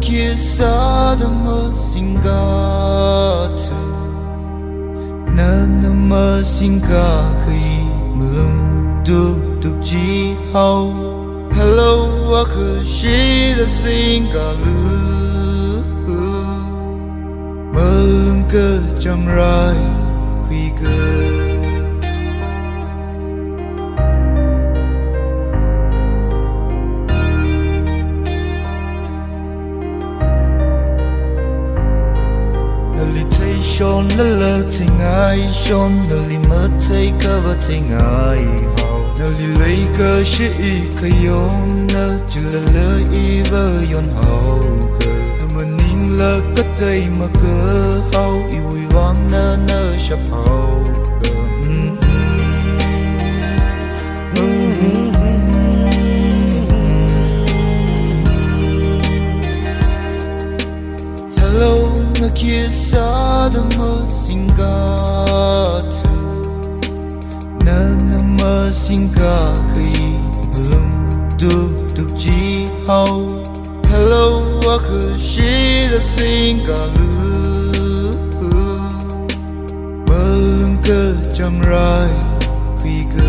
Kisa the masingatu Nana masinga kai mulum du ji hao Hello wakashi the singalu Mulung ke chang rai kui ke Shon the lurting eye, shon the limit take over thing I how. The lake she kayon, Jilla eva yon how. The morning luck a day maka how you want na shop how. Hello, Kisa the masingatu Nana masinga kai mulum du ji hao Hello wakashi the singalu Mulum ke chang rai kui ke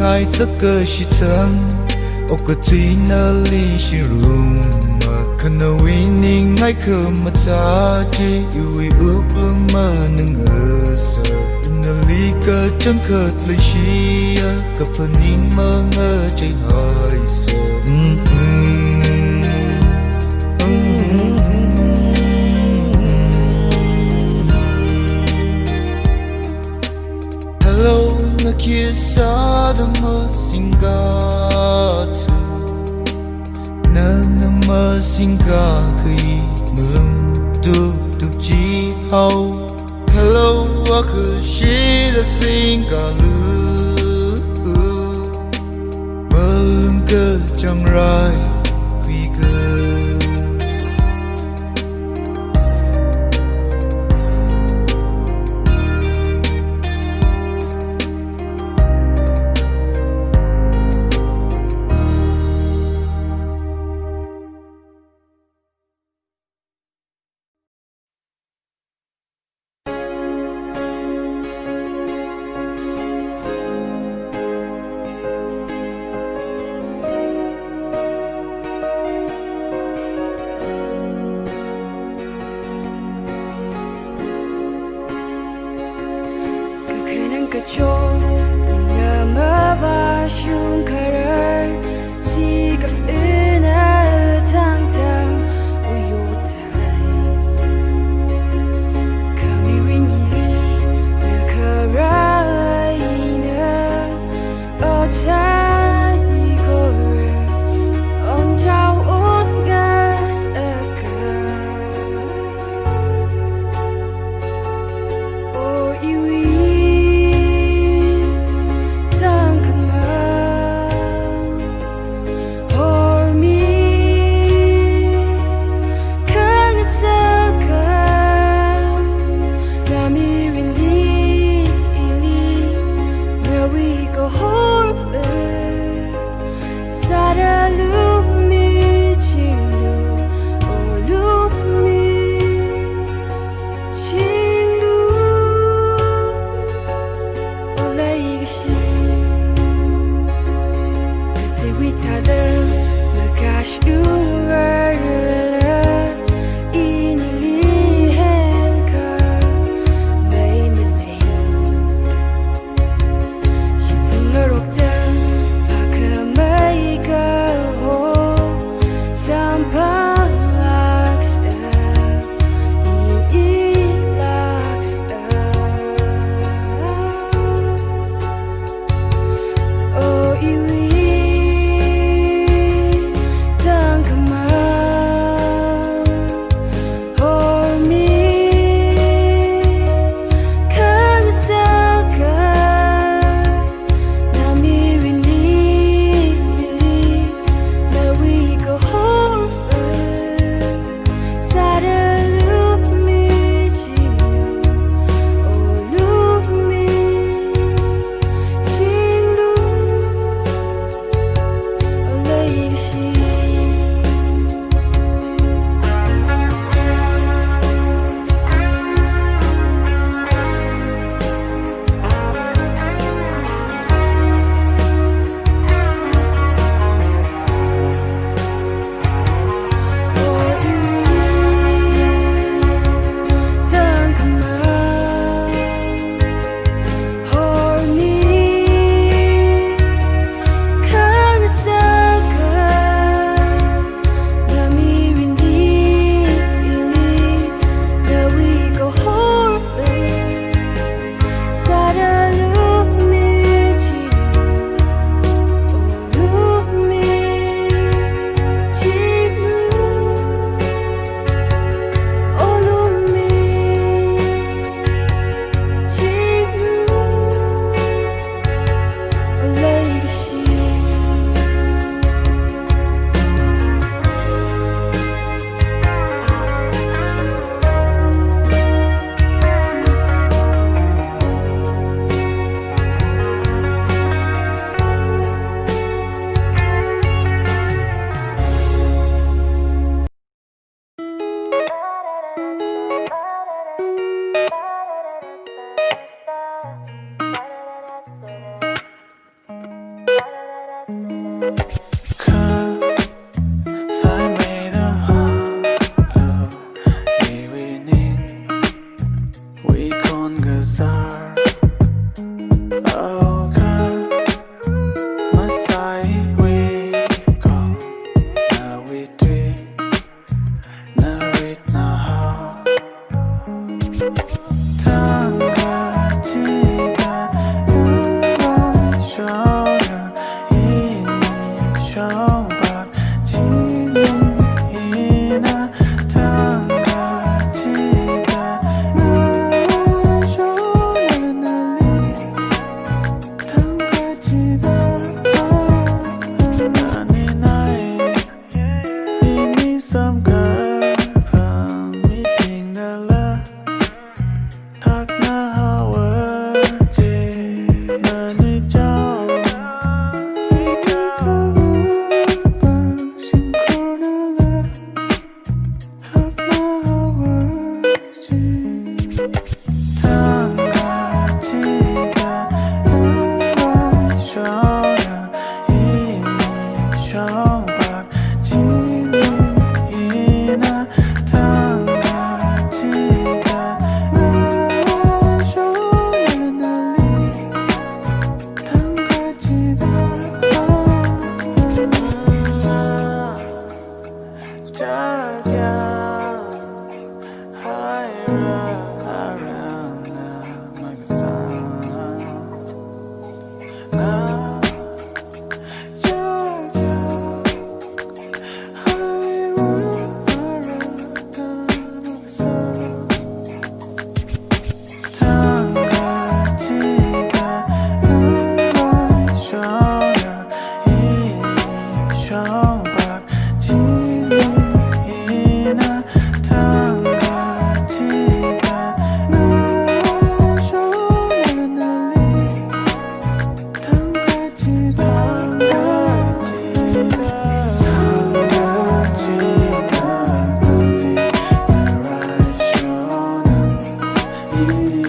Ai taka shitang okatina li shiruma kana winning ai kamataji yui uklama nangasa inalika changkat lishia kapaning mga jay haisa Hello Kisa the masingatu Nana masinga kai mulum du ji hao Hello wakashi the singalu Mulum ke chang rai kui ke star oh come masai we go na we three na read na how Thangkachida urai shona ini shobak chini ina Thangkachida urai shona nali Thangkachida nani nai ini samga phang mi ping da la thác na hao chê mà nuôi cháu ý nghĩ khá bơ bao xin cô na la thác na hao chê Thangkachida urai shona ini shobak chini ina Thangkachida urai shona nali Thangkachida Jagya Haira Arana Magazana Na Jagya Haira Arana Magazana Thangkachida urai shona ini shobak chini ina Thangkachida urai shona nali Thangkachida Thangkachida nali urai shona ini